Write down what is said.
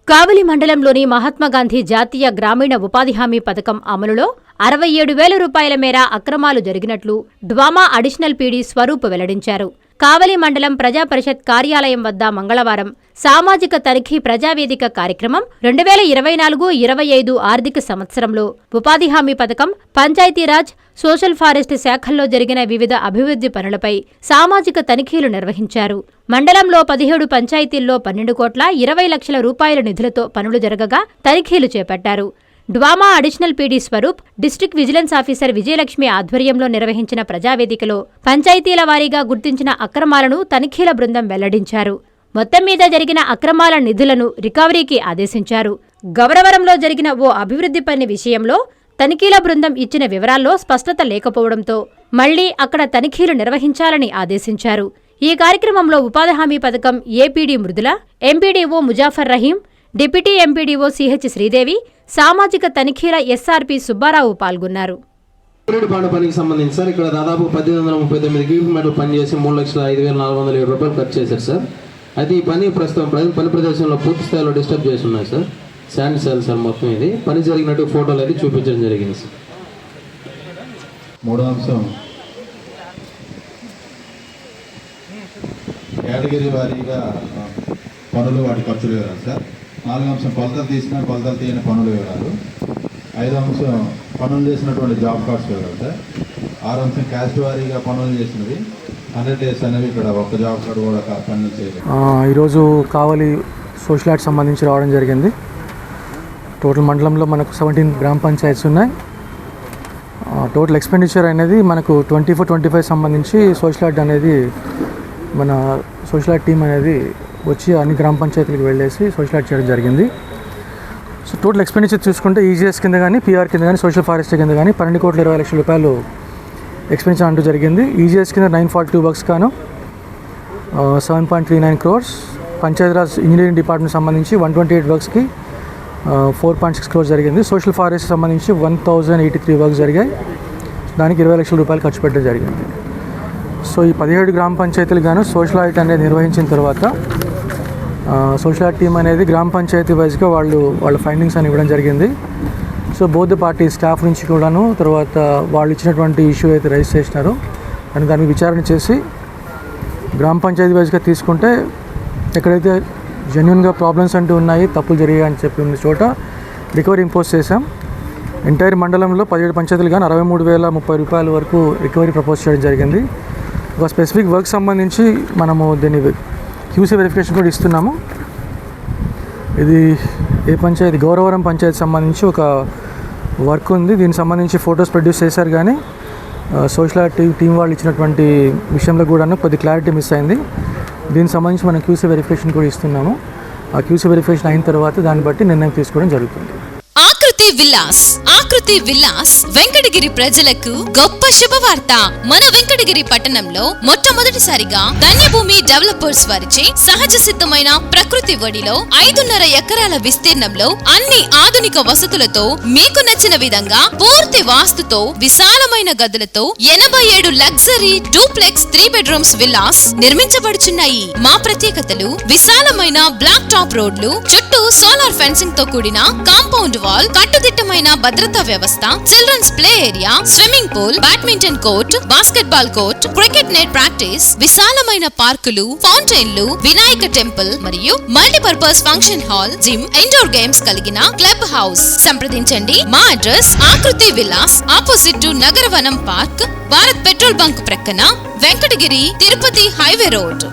కావలి మండలంలోని మహాత్మాగాంధీ జాతీయ గ్రామీణ ఉపాధి హామీ పథకం అమలులో 67,000 రూపాయల మేర అక్రమాలు జరిగినట్లు డ్వామా అడిషనల్ పీడీ స్వరూప్ వెల్లడించారు. కావలి మండలం ప్రజాపరిషత్ కార్యాలయం వద్ద మంగళవారం సామాజిక తనిఖీ ప్రజావేదిక కార్యక్రమం 2024-25 ఆర్థిక సంవత్సరంలో ఉపాధి హామీ పథకం, పంచాయతీరాజ్, సోషల్ ఫారెస్ట్ శాఖల్లో జరిగిన వివిధ అభివృద్ధి పనులపై సామాజిక తనిఖీలు నిర్వహించారు. మండలంలో 17 పంచాయతీల్లో 12,20,00,000 రూపాయల నిధులతో పనులు జరగగా తనిఖీలు చేపట్టారు. DWAMA additional PD Swaroop, district vigilance officer Vijayalakshmi ఆధ్వర్యంలో నిర్వహించిన ప్రజావేదికలో పంచాయతీల వారీగా గుర్తించిన అక్రమాలను తనిఖీల బృందం వెల్లడించారు. మొత్తం మీద జరిగిన అక్రమాల నిధులను రికవరీకి ఆదేశించారు. గౌరవరంలో జరిగిన ఓ అభివృద్ధి పని విషయంలో తనిఖీల బృందం ఇచ్చిన వివరాల్లో స్పష్టత లేకపోవడంతో మళ్లీ అక్కడ తనిఖీలు నిర్వహించాలని ఆదేశించారు. ఈ కార్యక్రమంలో ఉపాధి హామీ పథకం APD Mrudula, MPDO Muzaffar Rahim, deputy MPDO CH Sridevi, సామాజిక తనిఖీల ఎస్ఆర్పి సుబ్బారావు పాల్గొన్నారు. పనికి సంబంధించి సార్ ఇక్కడ దాదాపు 1839 క్యూబిక్ మీటర్లు పనిచేసి 3,05,407 రూపాయలు ఖర్చు చేశారు సార్. అయితే ఈ పని ప్రస్తుతం పని ప్రదేశంలో పూర్తి స్థాయిలో డిస్టర్బ్ చేసి ఉన్నాయి సార్. శాండ్ సెల్ సార్ మొత్తం ఇది పని జరిగినట్టు ఫోటోలు అయితే చూపించడం జరిగింది సార్. మూడో అంశం కేటగిరీ వారీగా పనులు వాటి ఖర్చులు వివరాలు సార్. నాలుగో అంశం కొలతలు తీసిన కొలతలు తీయని పనుల వివరాలు. ఐదో అంశం పనులు చేసినటువంటి జాబ్ కార్డ్స్ వివరాలు సార్. ఆరో అంశం క్యాస్ట్ వారీగా పనులు చేసినవి 100 days అనేవి ఇక్కడ ఒక్క జాబ్ కార్డు కూడా పనులు చేయలేదు. ఈరోజు కావలి సోషల్ యాక్ట్ సంబంధించి రావడం జరిగింది. టోటల్ మండలంలో మనకు 17 గ్రామ పంచాయత్స్ ఉన్నాయి. టోటల్ ఎక్స్పెండిచర్ అనేది మనకు 24-25 సంబంధించి సోషల్ యాక్ట్ అనేది మన సోషల్ యాక్ట్ టీం అనేది వచ్చి అన్ని గ్రామ పంచాయతీలకు వెళ్ళేసి సోషల్ యాక్ట్ చేయడం జరిగింది. సో టోటల్ ఎక్స్పెండిచర్ చూసుకుంటే ఈజీఎస్ కింద కానీ, పీఆర్ కింద కానీ, సోషల్ ఫారెస్ట్ కింద కానీ 12,20,00,000 రూపాయలు ఎక్స్పెండిచర్ అంటూ జరిగింది. ఈజీఎస్ కింద 942 వర్క్స్ గాను 7.39 crores. పంచాయతీరాజ్ ఇంజనీరింగ్ డిపార్ట్మెంట్ సంబంధించి 128 వర్క్స్కి 4.6 crores జరిగింది. సోషల్ ఫారెస్ట్ సంబంధించి 1,083 వర్క్స్ జరిగాయి. దానికి 20,00,000 రూపాయలు ఖర్చు పెట్టడం జరిగింది. సో ఈ 17 గ్రామ పంచాయతీలు గాను సోషల్ ఆడిట్ అనేది నిర్వహించిన తర్వాత సోషల్ ఆడిట్ టీం అనేది గ్రామ పంచాయతీ వైజ్గా వాళ్ళ ఫైండింగ్స్ అని ఇవ్వడం జరిగింది. సో బోత్ పార్టీ స్టాఫ్ నుంచి కూడాను తర్వాత వాళ్ళు ఇచ్చినటువంటి ఇష్యూ అయితే రైజ్ చేసినారో అని దాన్ని విచారణ చేసి గ్రామ పంచాయతీ వైజ్గా తీసుకుంటే ఎక్కడైతే జెన్యున్గా ప్రాబ్లమ్స్ అంటూ ఉన్నాయి, తప్పులు జరిగాయి అని చెప్పి ఉన్న చోట రికవరీ ఇంపోజ్ చేశాం. ఎంటైర్ మండలంలో 17 పంచాయతీలు కానీ 63,030 రూపాయల వరకు రికవరీ ప్రపోజ్ చేయడం జరిగింది. ఒక స్పెసిఫిక్ వర్క్ సంబంధించి మనము దీన్ని క్యూసీ వెరిఫికేషన్ కూడా ఇస్తున్నాము. ఇది ఏ పంచాయతీ, గౌరవరం పంచాయతీ సంబంధించి ఒక వర్క్ ఉంది. దీనికి సంబంధించి ఫొటోస్ ప్రొడ్యూస్ చేశారు కానీ సోషల్ యాక్టివ్ టీం వాళ్ళు ఇచ్చినటువంటి విషయంలో కూడా కొద్ది క్లారిటీ మిస్ అయింది. దీనికి సంబంధించి మనం క్యూసీ వెరిఫికేషన్ కూడా ఇస్తున్నాము. ఆ క్యూసీ వెరిఫికేషన్ అయిన తర్వాత దాన్ని బట్టి నిర్ణయం తీసుకోవడం జరుగుతుంది. ఆకృతి విల్లాస్ వెంకటగిరి ప్రజలకు గొప్ప శుభవార్త. మన వెంకటగిరి పట్టణంలో మొట్టమొదటిసారిగా ధన్యభూమి డెవలపర్స్ వారిచే సహజ సిద్ధమైన ప్రకృతి ఒడిలో 5.5 ఎకరాల విస్తీర్ణంలో అన్ని ఆధునిక వసతులతో మీకు నచ్చిన విధంగా పూర్తి వాస్తుతో విశాలమైన గదులతో 87 లగ్జరీ డూప్లెక్స్ 3 bedrooms విల్లాస్ నిర్మించబడుచున్నాయి. మా ప్రత్యేకతలు విశాలమైన బ్లాక్ టాప్ రోడ్లు, చుట్టూ సోలార్ ఫెన్సింగ్ తో కూడిన కాంపౌండ్ వాల్, కట్టుదిట్టమైన భద్రతా వ్యవస్థ, children's play area, swimming pool, badminton court, basketball court, cricket net practice, విశాలమైన పార్కులు, ఫౌంటైన్లు, వినాయక టెంపుల్ మరియు multipurpose function hall, gym, indoor games కలిగిన క్లబ్ హౌస్. సంప్రదించండి. మా address Akruthi Vilas, opposite to Nagaravanam park, Bharat petrol bunk ప్రక్కన, వెంకటగిరి తిరుపతి హైవే రోడ్.